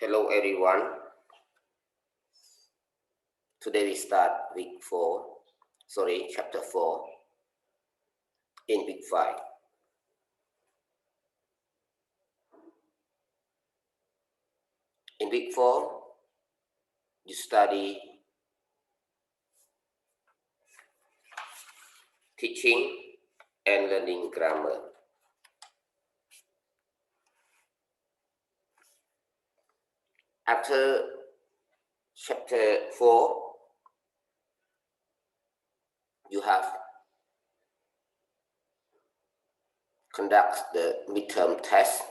Hello everyone. Today we start chapter 4 in week 5. In week 4, you study teaching and learning grammar. After chapter 4, you have conduct the midterm test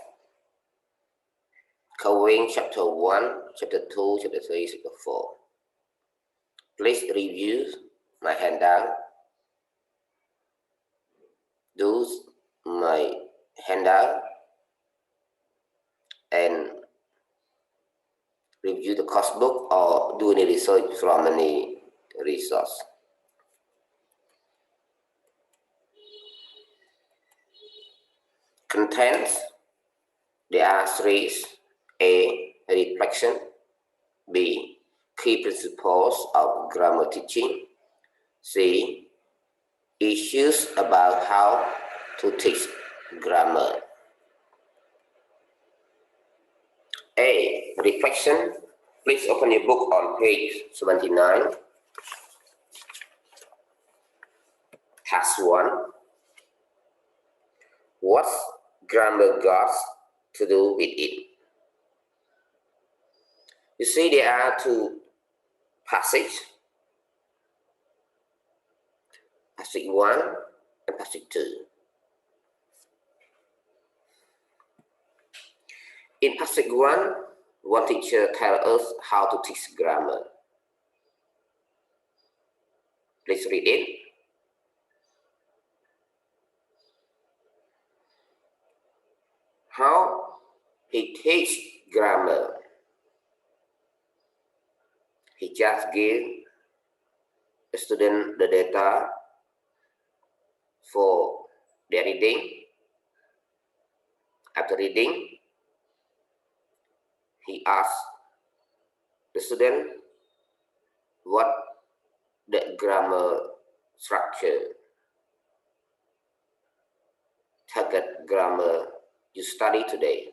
covering chapter 1, chapter 2, chapter 3, chapter 4. Please review my handout. Do my handout and review the course book or do any research from any resource. Contents, there are three: A. Reflection. B. Key principles of grammar teaching. C. Issues about how to teach grammar. A. Reflection. Please open your book on page 79. Task 1. What's grammar got to do with it? You see, there are two passages. Passage 1 and passage 2. In passage 1, one teacher tells us how to teach grammar. Please read it. How he teaches grammar. He just gives the student the data for their reading. After reading, he asks the student what the grammar structure, target grammar you study today.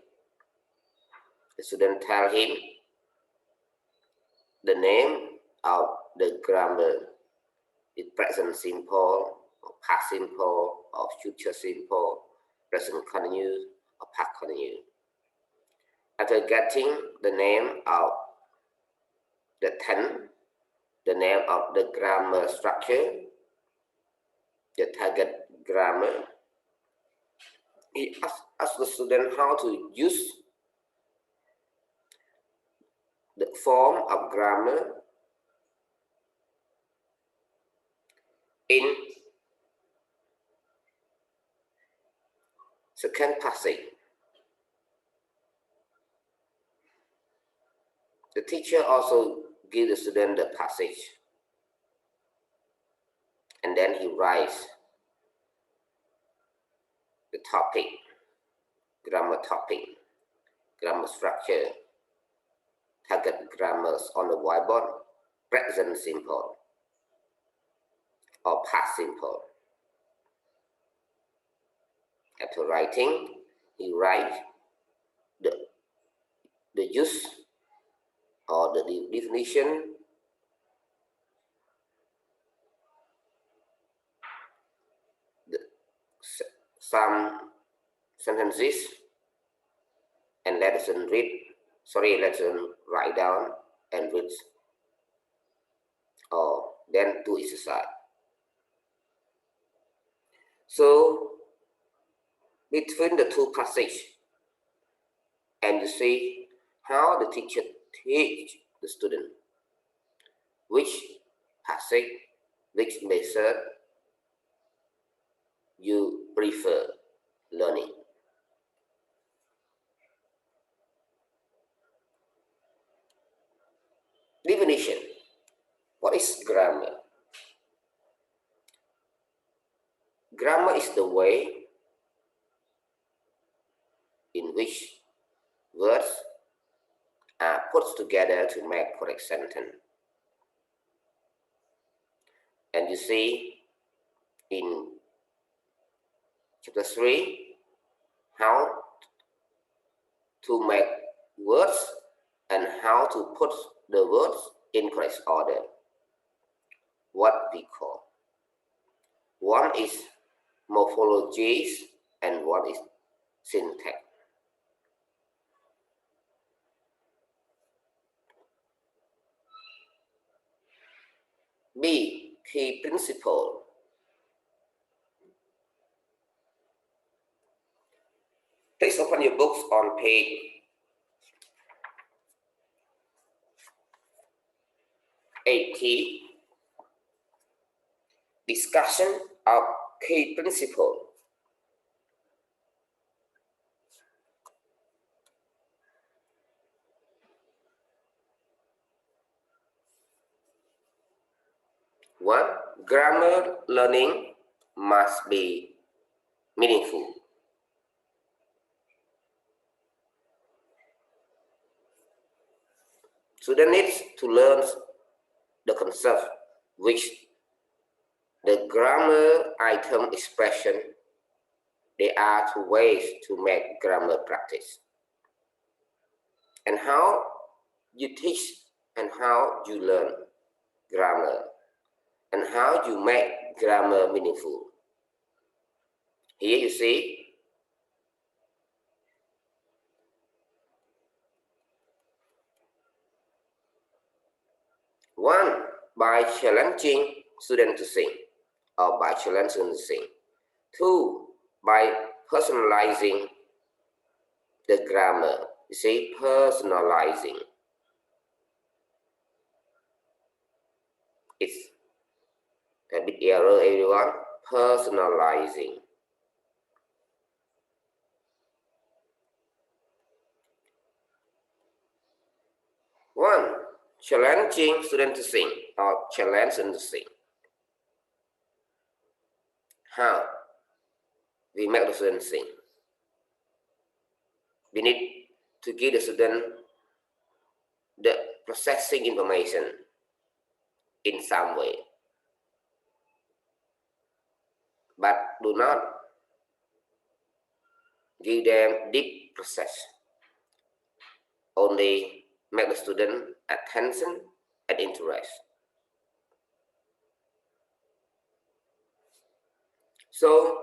The student tells him the name of the grammar is present simple, or past simple, or future simple, present continuous, or past continuous. After getting the name of the tense, the name of the grammar structure, the target grammar, he asks the student how to use the form of grammar in second passage. The teacher also gives the student the passage, and then he writes the topic, grammar topic, grammar structure, target grammars on the whiteboard, present simple or past simple. After writing, he writes the use or the definition, some sentences, and let's write down and read, or then do exercise. So between the two passages, and you see how the teacher teach the student, which passage, which method you prefer learning. Definition. What is grammar? Grammar is the way in which words are put together to make correct sentence. And you see in chapter 3 how to make words and how to put the words in correct order. What we call one is morphologies and one is syntax. B. Key principle. Please open your books on page 80. Discussion of key principle. One, grammar learning must be meaningful. Student needs to learn the concept which the grammar item expression. There are two ways to make grammar practice. And how you teach and how you learn grammar and how you make grammar meaningful. Here you see one, by challenging students to sing or by challenging to sing. Two, by personalizing the grammar. You see, personalizing. It's a bit error, everyone. Personalizing. One, challenging students to sing or challenge them to sing. How we make the student sing? We need to give the student the processing information in some way, but do not give them deep process. Only make the student attention and interest. So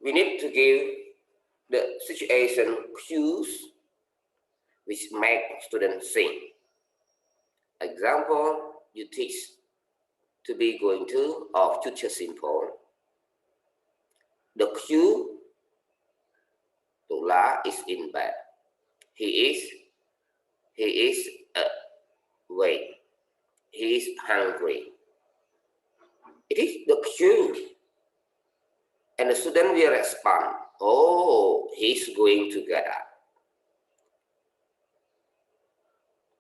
we need to give the situation cues which make students sing. Example, you teach to be going to or future simple. The cue to La is in bed. He is awake. He is hungry. It is the cue. And the student will respond, oh, he's going to get up.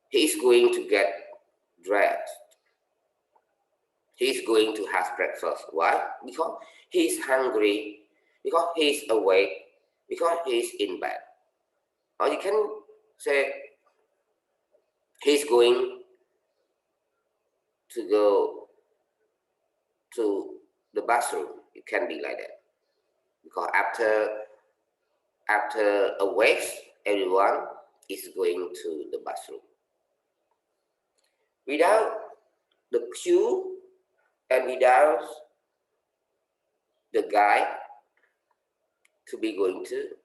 He's going to get dressed. He's going to have breakfast. Why? Because he's hungry, because he's awake, because he's in bed. Or you can say, he's going to go to the bathroom. It can be like that. Because after awake, everyone is going to the bathroom. Without the cue and without the guide to be going to,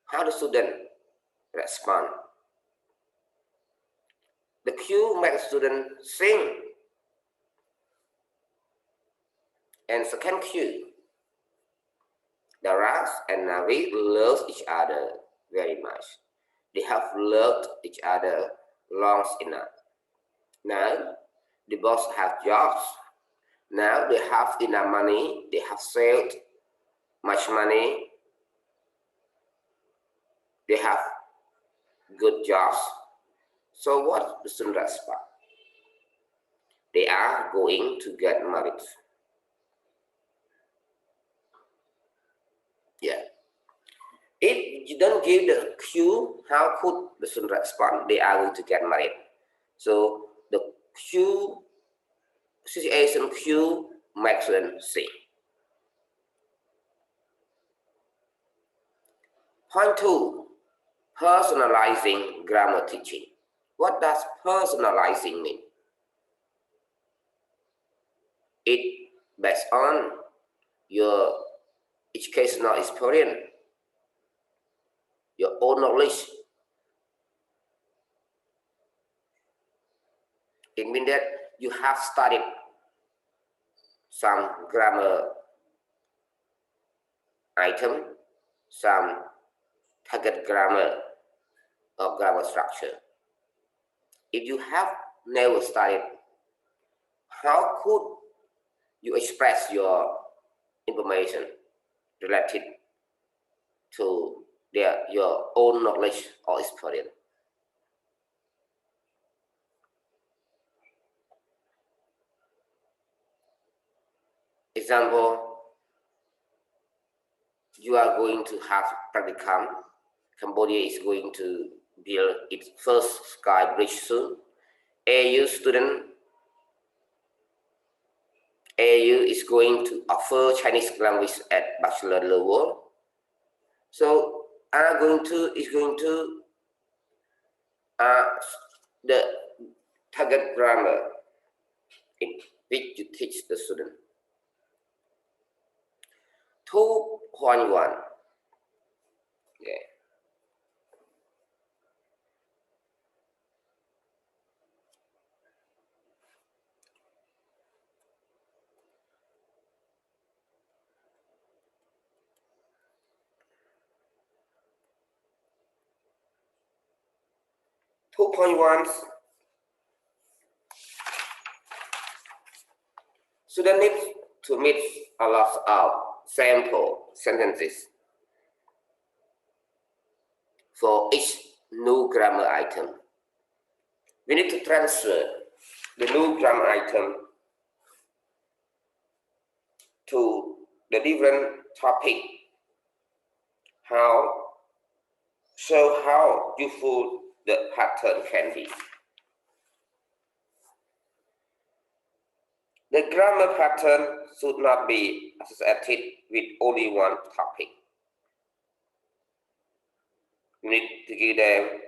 how the student respond? The cue makes student sing. And second cue, Daras and Navi love each other very much. They have loved each other long enough. Now, they both have jobs. Now they have enough money. They have saved much money. They have good jobs. So what the student respond? They are going to get married. Yeah. If you don't give the cue, how could the student respond? They are going to get married. So the cue, situation cue makes them see. Point 2, personalizing grammar teaching. What does personalizing mean? It based on your educational experience, your own knowledge. It means that you have studied some grammar item, some target grammar or grammar structure. If you have never studied, how could you express your information related to your own knowledge or experience? Example, you are going to have practicum. Cambodia is going to build its first sky bridge soon. AU is going to offer Chinese language at bachelor level. So the target grammar in which you teach the student. 2.1. Yeah. 2.1. Student needs to meet a lot of sample sentences for each new grammar item. We need to transfer the new grammar item to the different topic. How useful the pattern can be. The grammar pattern should not be associated with only one topic. You need to give them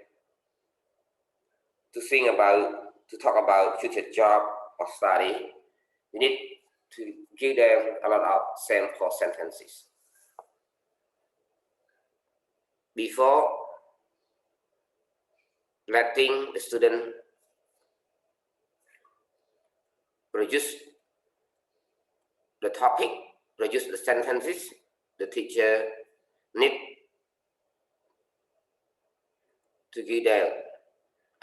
to talk about future job or study. You need to give them a lot of sample sentences. Before letting the student produce the topic, produce the sentences, the teacher need to give them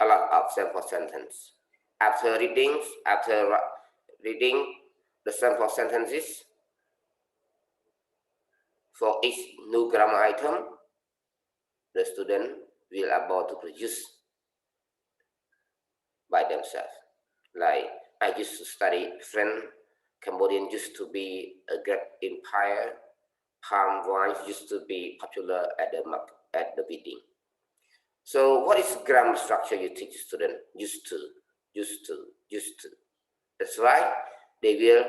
a lot of sample sentence. After reading the sample sentences for each new grammar item, the student will be able to produce by themselves. Like, I used to study French. Cambodian used to be a great empire. Palm wine used to be popular at the beginning. So what is grammar structure you teach student? Used to. That's why they will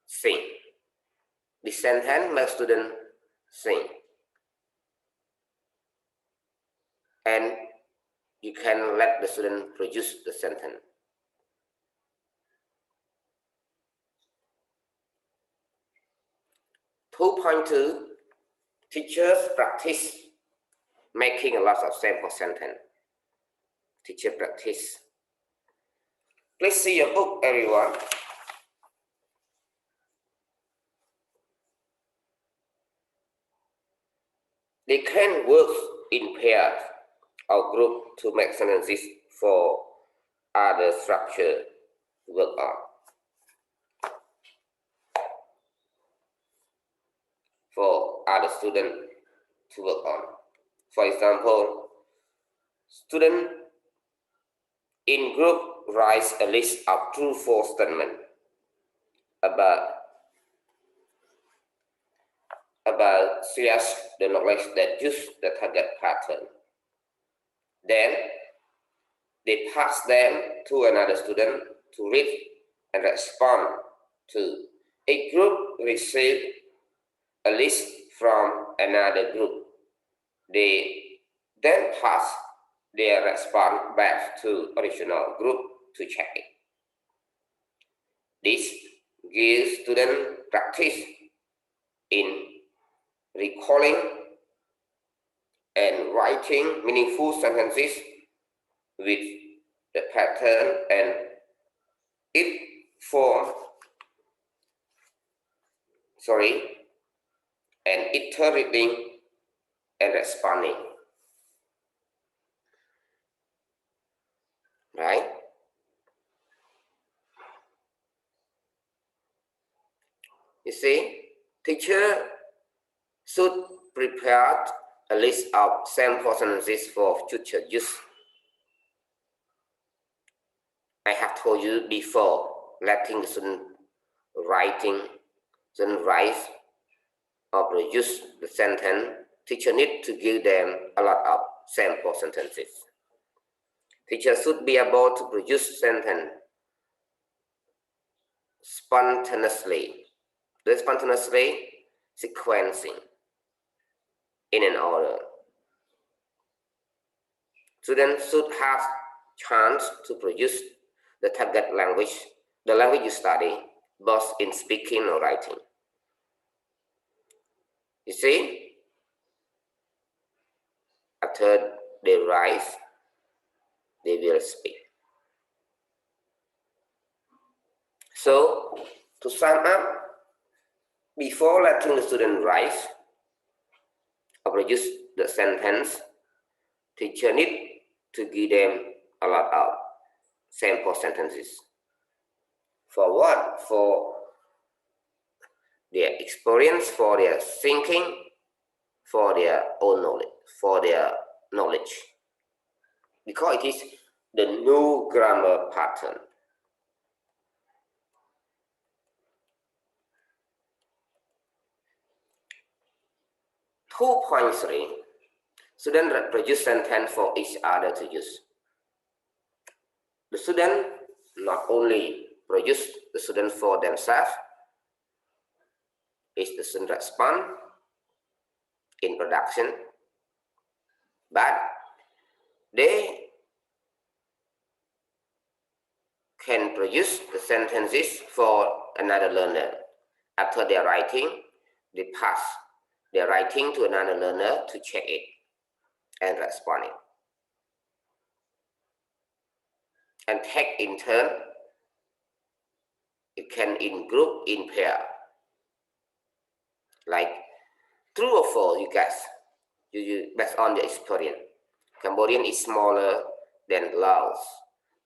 sing. The sentence makes student sing. And you can let the student produce the sentence. (2.2) Teachers practice making a lot of sample sentence. Teacher practice. Please see your book, everyone. They can work in pairs or group to make sentences for other structure to work on. For other students to work on. For example, student in group writes a list of true-false statements about about serious the knowledge that use the target pattern. Then they pass them to another student to read and respond to. A group receive a list from another group. They then pass their response back to original group to check it. This gives students practice in recalling and writing meaningful sentences with the pattern and it form and iterating and responding. Right? You see, teacher should prepare a list of sample sentences for future use. I have told you before, letting the student write or produce the sentence, teacher need to give them a lot of sample sentences. Teacher should be able to produce sentence spontaneously, sequencing in an order. Students should have chance to produce the target language, the language you study, both in speaking or writing. You see, after they write, they will speak. So, to sum up, before letting the student write or produce the sentence, teacher need to give them a lot of sample sentences. For what? For their experience, for their thinking, for their own knowledge, for their knowledge. Because it is the new grammar pattern. Two point three. Students produce sentence for each other to use. The student not only produce the student for themselves, is the student respond in production, but they can produce the sentences for another learner. After their writing, they pass their writing to another learner to check it and respond it. And take in turn, it can in group, in pair. Like true or false, you guess, you based on your experience. Cambodian is smaller than Laos.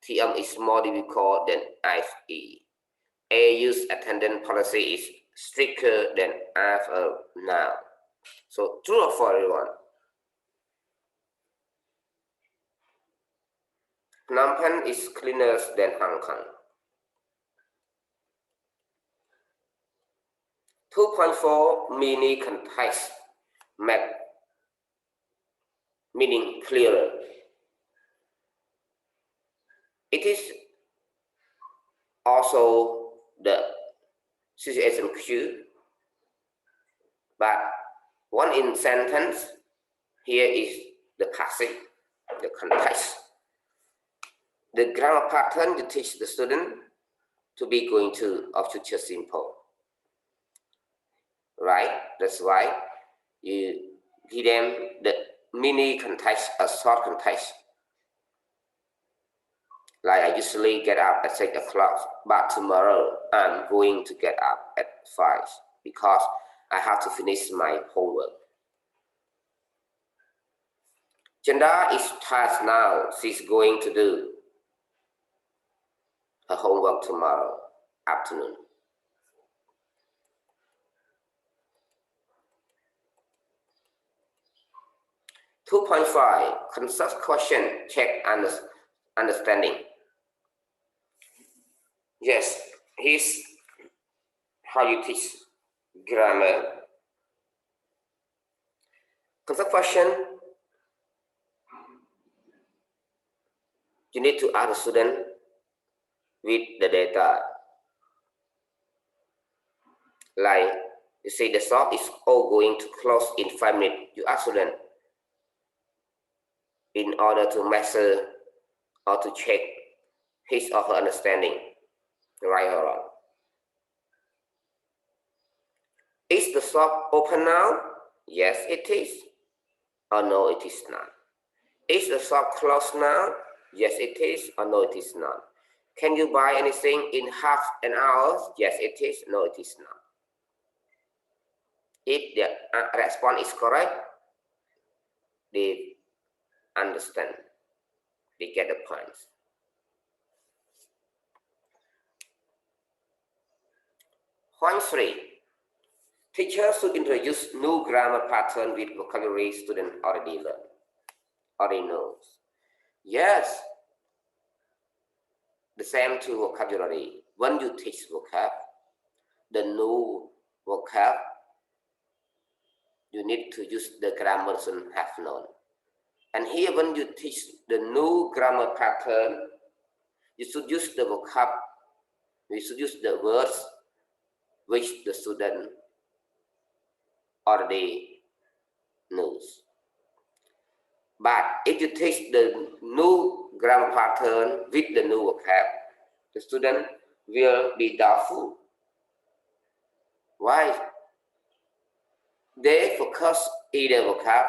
TM is more difficult than IFE. AU's attendance policy is stricter than FAHL now. So true or false, everyone? Phnom Penh is cleaner than Hong Kong. 2.4 mini context make meaning clearer. It is also the situation cue, but one in sentence here is the passive, the context. The grammar pattern you teach the student to be going to of future simple. Right? That's why you give them the mini context, a short context. Like I usually get up at 6 o'clock, but tomorrow I'm going to get up at 5 because I have to finish my homework. Chanda is tasked now. She's going to do her homework tomorrow afternoon. Two point five, consult question, check understanding. Yes, here's how you teach grammar concept question, you need to ask the student with the data. Like you say the shop is all going to close in 5 minutes. You ask student in order to measure or to check his or her understanding, right or wrong. Is the shop open now? Yes, it is. Or no, it is not. Is the shop closed now? Yes, it is. Or no, it is not. Can you buy anything in half an hour? Yes, it is. No, it is not. If the response is correct, they understand. They get the points. Point 3. Teachers should introduce new grammar pattern with vocabulary students already learn, already knows. Yes, the same to vocabulary. When you teach vocab, the new vocab, you need to use the grammar students have known. And here, when you teach the new grammar pattern, you should use the vocab, you should use the words which the student already knows. But if you teach the new grammar pattern with the new vocab, the student will be doubtful. Why? They focus either vocab,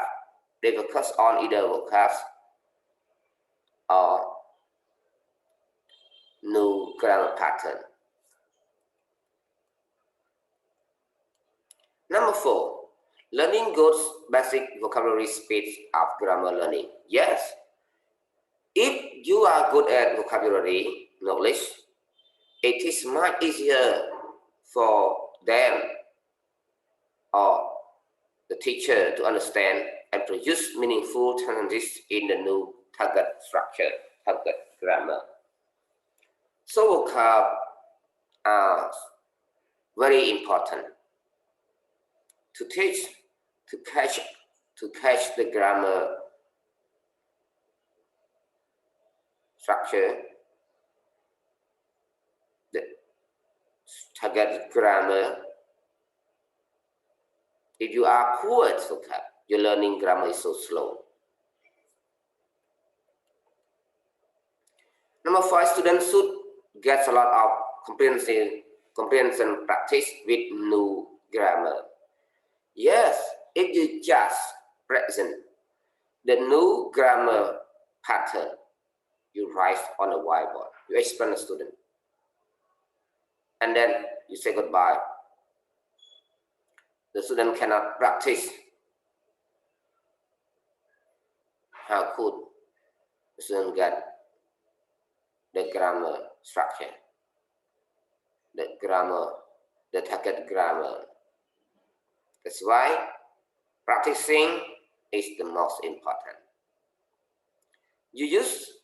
they focus on either vocabs or new grammar pattern. Number 4, learning goes basic vocabulary speed of grammar learning. Yes, if you are good at vocabulary knowledge, it is much easier for them or the teacher to understand and produce meaningful sentences in the new target structure, target grammar. So vocab are very important to teach, to catch the grammar structure, the target grammar. If you are poor at vocab, your learning grammar is so slow. Number 5, students should get a lot of comprehension practice with new grammar. Yes, if you just present the new grammar pattern, you write on a whiteboard, you explain to the student, and then you say goodbye. The student cannot practice. How could the student get the grammar structure, the target grammar? That's why practicing is the most important. You use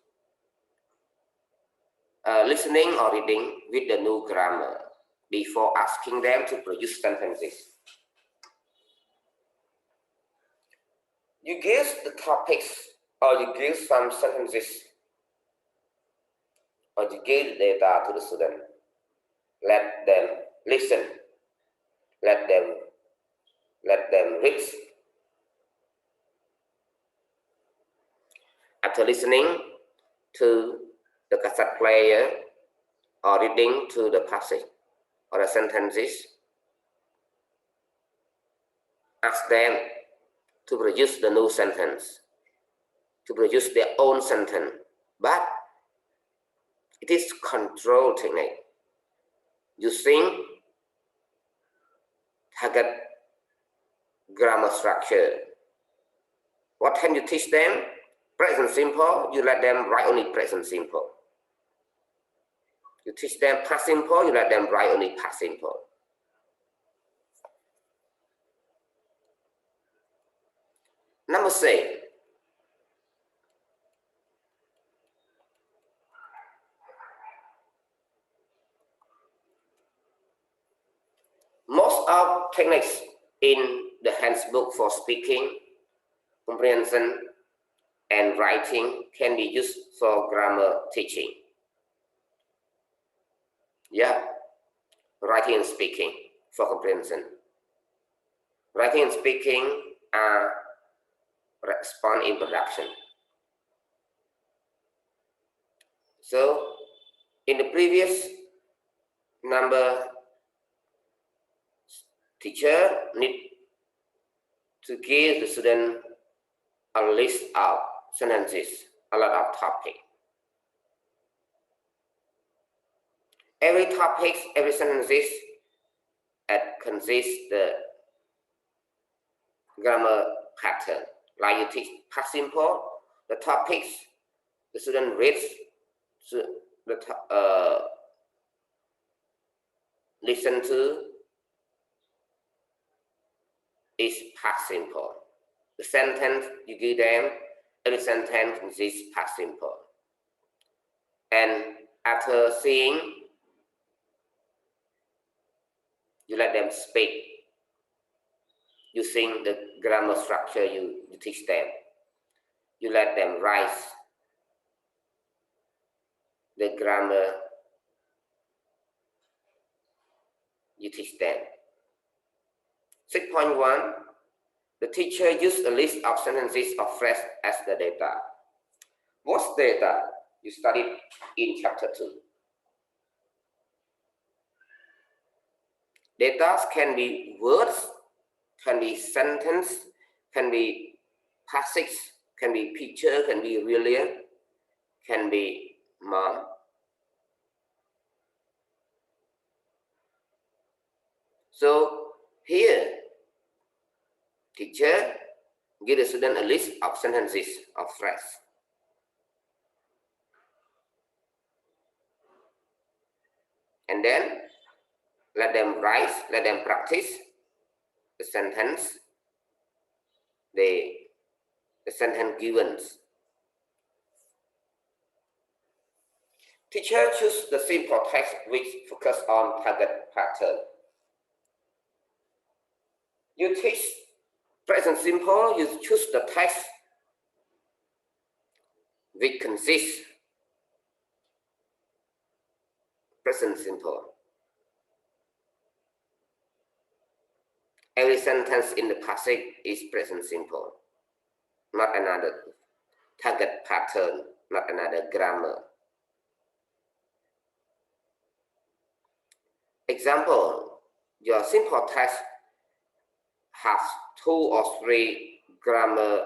listening or reading with the new grammar before asking them to produce sentences. You give the topics, or you give some sentences, or you give data to the student. Let them listen. Let them read. After listening to the cassette player or reading to the passage or the sentences, ask them to produce the new sentence, to produce their own sentence. But it is control technique. Using target grammar structure. What can you teach them? Present simple, you let them write only present simple. You teach them past simple, you let them write only past simple. Number 6. Most of techniques in the handbook for speaking comprehension, and writing can be used for grammar teaching. Yeah, writing and speaking for comprehension. Writing and speaking are response in production. So, in the previous number, teacher need to give the student a list of sentences, a lot of topics. Every topic, every sentences consists the grammar pattern. Like you teach past simple, the topics the student reads, listen to is past simple. The sentence you give them, every sentence is past simple. And after seeing, you let them speak using the grammar structure you teach them. You let them write the grammar you teach them. 6.1, the teacher used a list of sentences or phrases as the data. What's data? You studied in chapter 2. Data can be words, can be sentence, can be passage, can be picture, can be really, can be mom. So here, teacher give the student a list of sentences or phrases. And then let them write, let them practice the sentence, the sentence given. Teacher choose the simple text which focus on target pattern. You teach present simple, you choose the text which consists present simple. Every sentence in the passage is present simple, not another target pattern, not another grammar. Example, your simple text has 2 or 3 grammar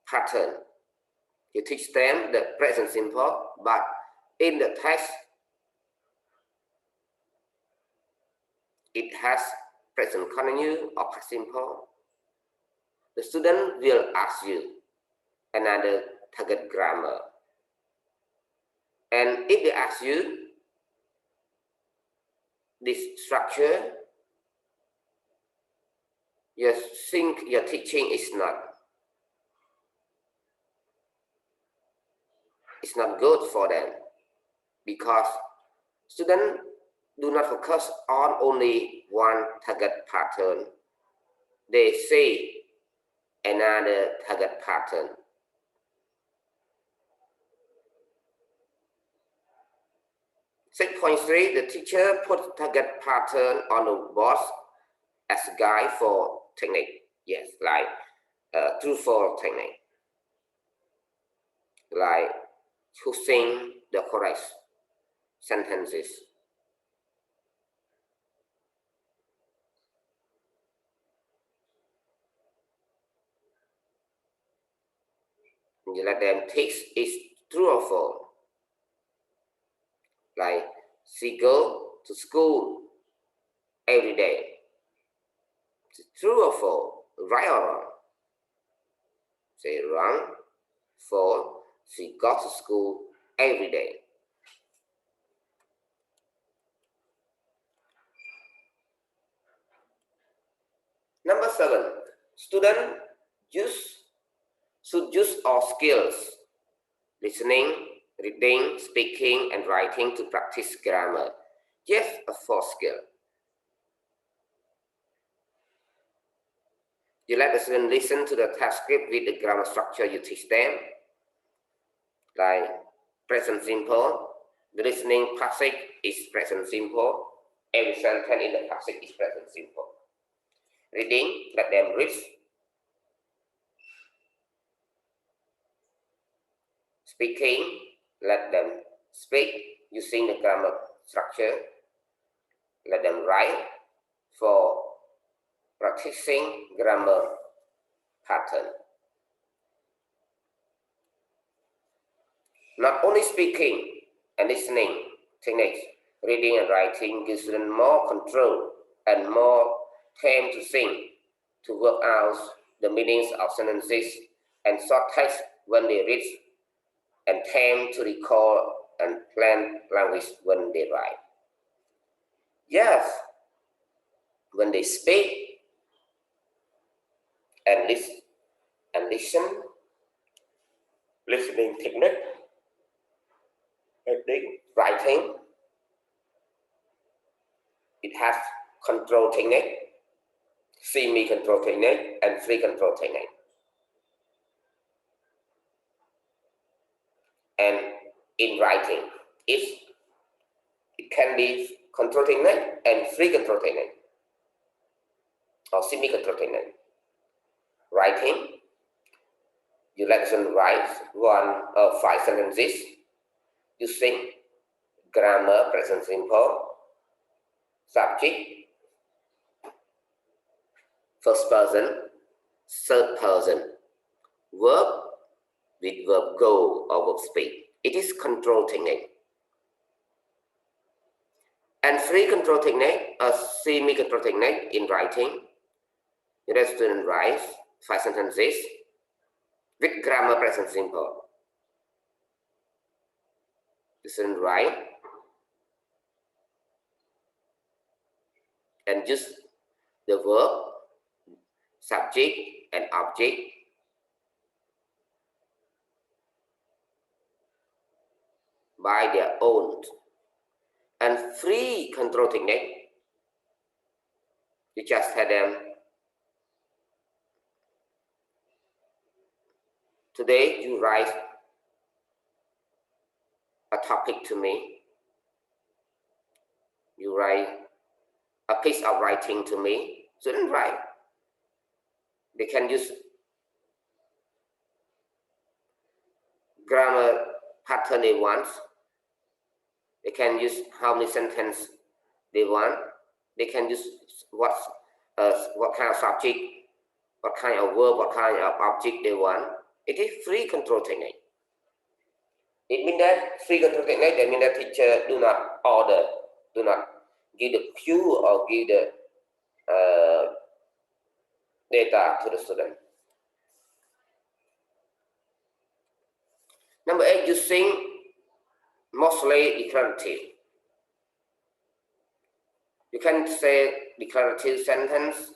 pattern. You teach them the present simple, but in the text, it has present continuous or past simple. The student will ask you another target grammar. And if they ask you this structure, you think your teaching is not good for them, because students do not focus on only one target pattern. They see another target pattern. Point 3, the teacher put target pattern on the board as a guide for technique. Yes, like true-false technique. Like choosing the correct sentences. You let them teach is true or false. Like she go to school every day. True or false? Right or wrong? Say wrong. False. She got to school every day. Number 7, student should use all skills, listening, reading, speaking, and writing to practice grammar. Yes, a 4th skill. You let the student listen to the transcript with the grammar structure you teach them, like present simple. The listening passage is present simple. Every sentence in the passage is present simple. Reading, let them read. Speaking, let them speak using the grammar structure. Let them write for practicing grammar pattern. Not only speaking and listening techniques, reading and writing gives them more control and more time to think, to work out the meanings of sentences and short text when they read, and time to recall and plan language when they write. Yes, when they speak and listen, listening technique, reading, writing, it has control technique, semi-control technique, and free control technique. And in writing, it can be control technique and free control technique, or semi-control technique. Writing, you let them write 1 or 5 sentences using grammar, present simple, subject, first person, third person, verb with verb go or verb speak. It is control technique. And free control technique, a semi-control technique in writing. You let student write 5 sentences with grammar, present simple. The student write and use the verb, subject, and object by their own. And free control technique, you just tell them, today you write a topic to me. You write a piece of writing to me. Students write. They can use grammar pattern they want. They can use how many sentences they want. They can use what kind of subject, what kind of verb, what kind of object they want. It is free control technique. It means that free control technique, that means that teacher do not order, do not give the cue or give the data to the student. Number 8, using mostly declarative. You can say declarative sentence,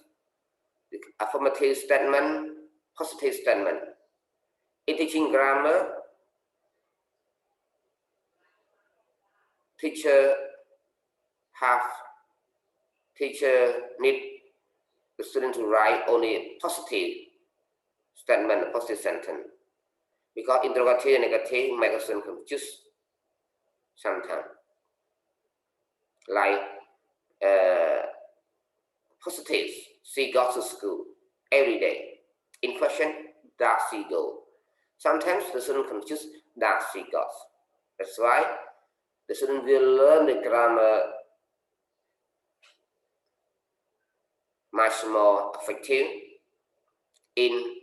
affirmative statement, positive statement. In teaching grammar, teacher need the student to write only positive statement, positive sentence. Because interrogative and negative make us confused sometimes. Like positive, she goes to school every day. In question, does she go? Sometimes the student confused, does she goes? That's why the student will learn the grammar much more effective in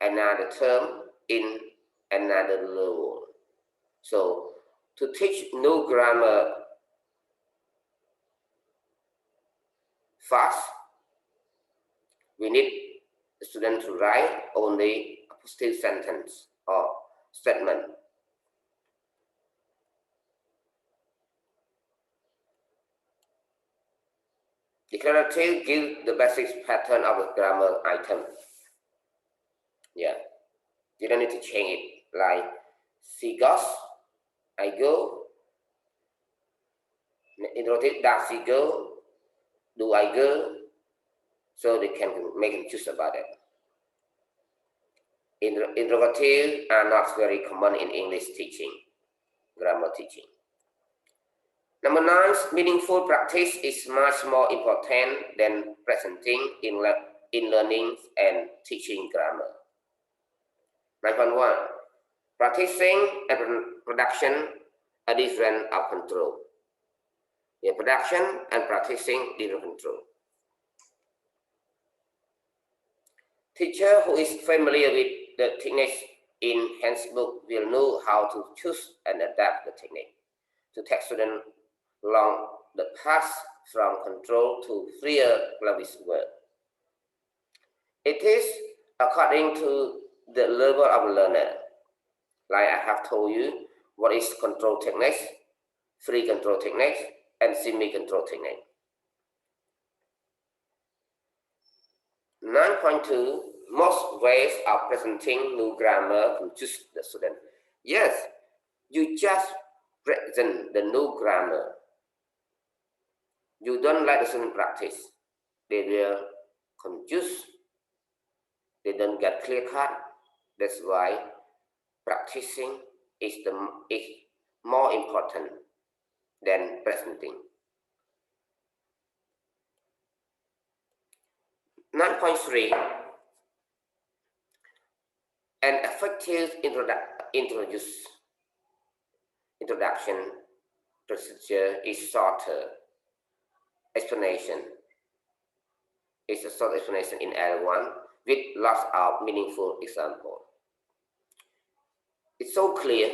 another term, in another level. So to teach new grammar fast, we need the student to write only a positive sentence or statement. Declarative gives the basic pattern of the grammar item. Yeah, you don't need to change it. Like she goes, I go. Interrogative, does she go? Do I go? so they can make them choose about it. Interrogative are not very common in English teaching, grammar teaching. Number 9, meaningful practice is much more important than presenting in learning and teaching grammar. 9.1, practicing and production are different of control. Yeah, production and practicing different control. Teacher who is familiar with the techniques in handbook will know how to choose and adapt the technique to take students along the path from control to freer language word. It is according to the level of learner. Like I have told you, what is control techniques, free control techniques, and semi-control technique. 9.2, most ways of presenting new grammar to choose the student. Yes, you just present the new grammar. You don't let the student practice. They will confuse. They don't get clear cut. That's why practicing is more important than presenting. 9.3, an effective introduction procedure is shorter explanation. It's a short explanation in L1 with lots of meaningful examples. It's so clear.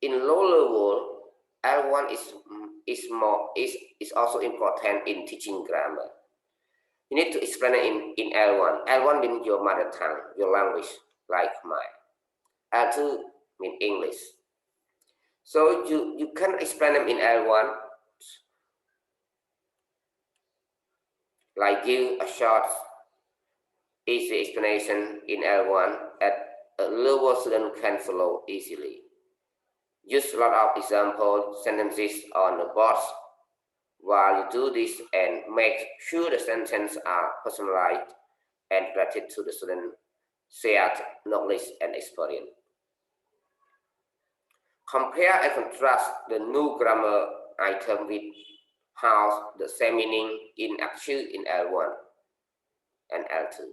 In low level, L1 is also important in teaching grammar. You need to explain it in L1. L1 means your mother tongue, your language, like mine. L2 means English. So you can explain them in L1, like give a short, easy explanation in L1 at a lower student can follow easily. Use a lot of example sentences on the boards while you do this, and make sure the sentences are personalized and related to the student shared knowledge and experience. Compare and contrast the new grammar item with how the same meaning in action in L1 and L2.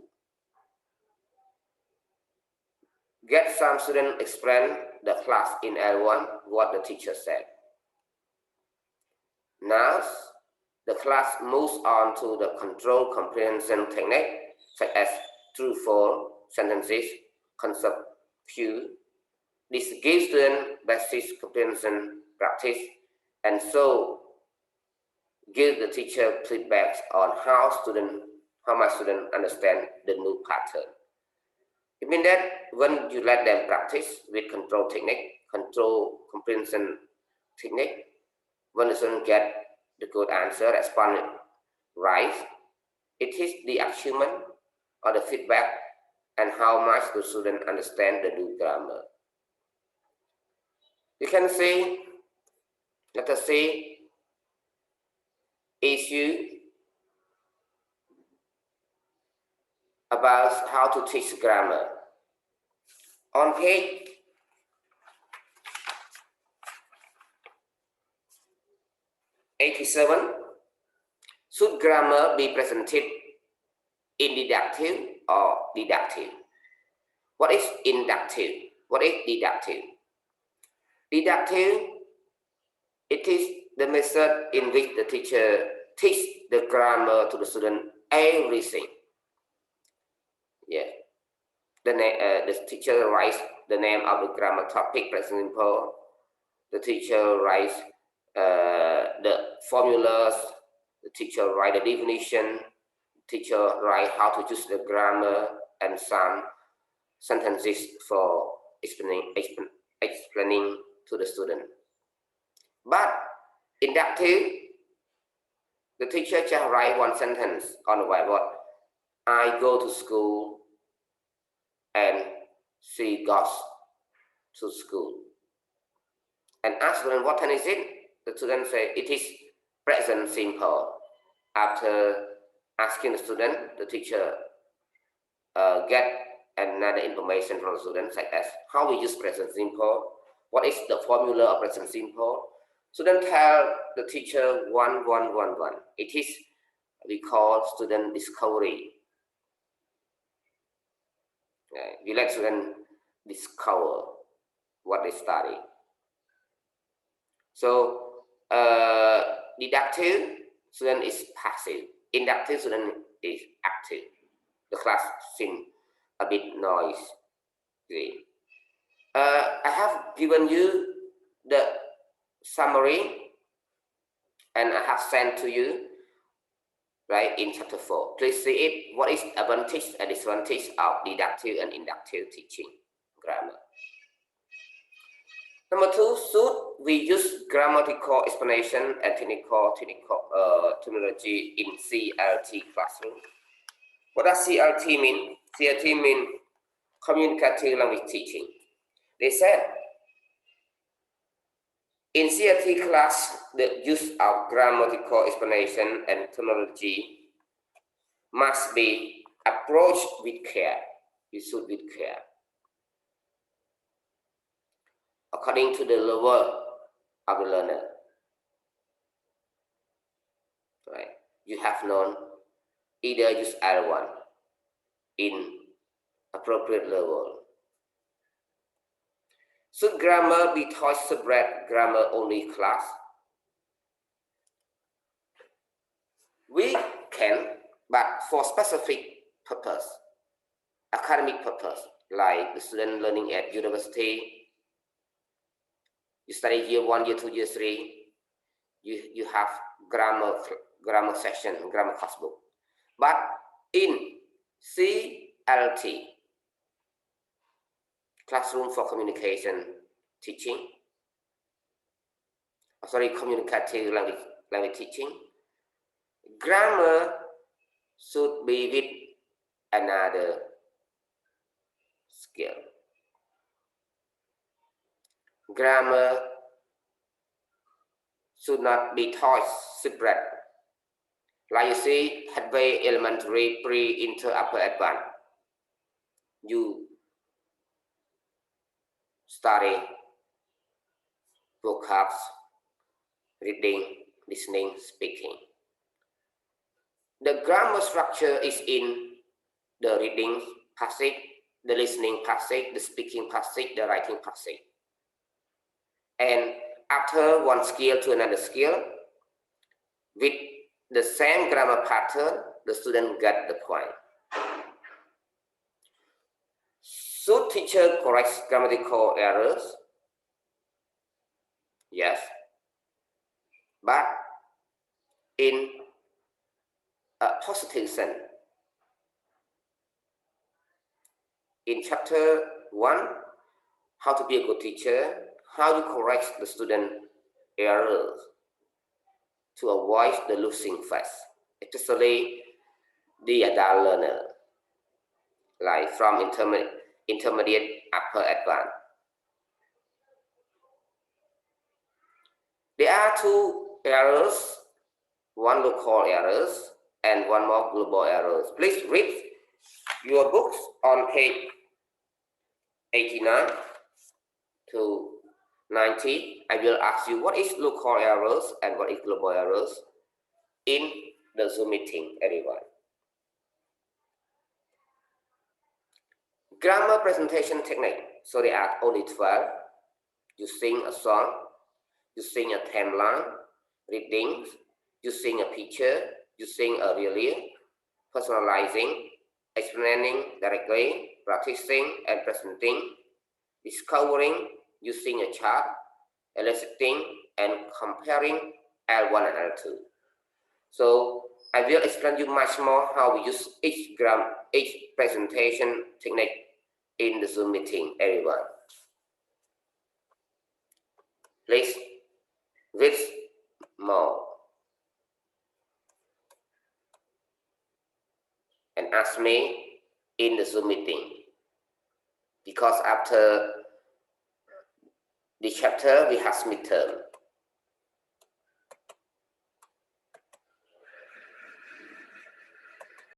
Get some students explain the class in L1 what the teacher said. Now, the class moves on to the control comprehension technique, such as true-false sentences, concept cue. This gives students basic comprehension practice, and so give the teacher feedback on how much students understand the new pattern. It means that when you let them practice with control technique, control comprehension technique, when the student get the good answer, respond right, it is the achievement or the feedback and how much the student understand the new grammar. You can see, let us see, issue about how to teach grammar. On page 87, should grammar be presented in deductive or deductive? What is inductive? What is deductive? Deductive, it is the method in which the teacher teaches the grammar to the student everything. Yeah, the teacher writes the name of the grammar topic, for example. The teacher writes the formulas. The teacher writes the definition. The teacher writes how to use the grammar and some sentences for explaining to the student. But inductive, the teacher just write one sentence on the whiteboard. I go to school and she goes to school. And ask student, what time is it? The student say, it is present simple. After asking the student, the teacher get another information from the student, such as how we use present simple, what is the formula of present simple. Student tell the teacher 1, 1, 1, 1. It is we call student discovery. We let students discover what they study. So deductive student is passive. Inductive student is active. The class seems a bit noisy. I have given you the summary and I have sent to you right in chapter 4. Please see it. What is advantage and disadvantage of deductive and inductive teaching grammar? Number 2, should we use grammatical explanation and technical terminology in CLT classroom? What does CLT mean? CLT means communicative language teaching. They said in CLT class, the use of grammatical explanation and terminology must be approached with care. You should with care. According to the level of the learner. Right? You have known either use L1 in appropriate level. Should grammar be taught separate grammar only class? We can, but for specific purpose, academic purpose, like the student learning at university, you study year 1, year 2, year 3, you have grammar section, grammar class book. But in CLT, classroom for communication teaching, communicative language teaching, grammar should be with another skill. Grammar should not be taught separate. Like you see, headway, elementary, pre, inter, upper, advanced. You study vocabs, reading, listening, speaking. The grammar structure is in the reading passage, the listening passage, the speaking passage, the writing passage. And after one skill to another skill, with the same grammar pattern, the student get the point. Should teacher correct grammatical errors? Yes. But in a positive sense. In chapter 1, how to be a good teacher, how to correct the student errors to avoid the losing phase, especially the adult learner, like from intermediate, upper, advanced. There are 2 errors, one local errors and one more global errors. Please read your books on page 89 to 90. I will ask you what is local errors and what is global errors in the Zoom meeting, everyone. Grammar presentation technique. So there are only 12. You sing a song, you sing a timeline, readings, you sing a picture, you sing a really, personalizing, explaining directly, practicing and presenting, discovering, using a chart, eliciting, and comparing L1 and L2. So I will explain you much more how we use each presentation technique in the Zoom meeting, everyone. Please read more and ask me in the Zoom meeting, because after the chapter we have midterm.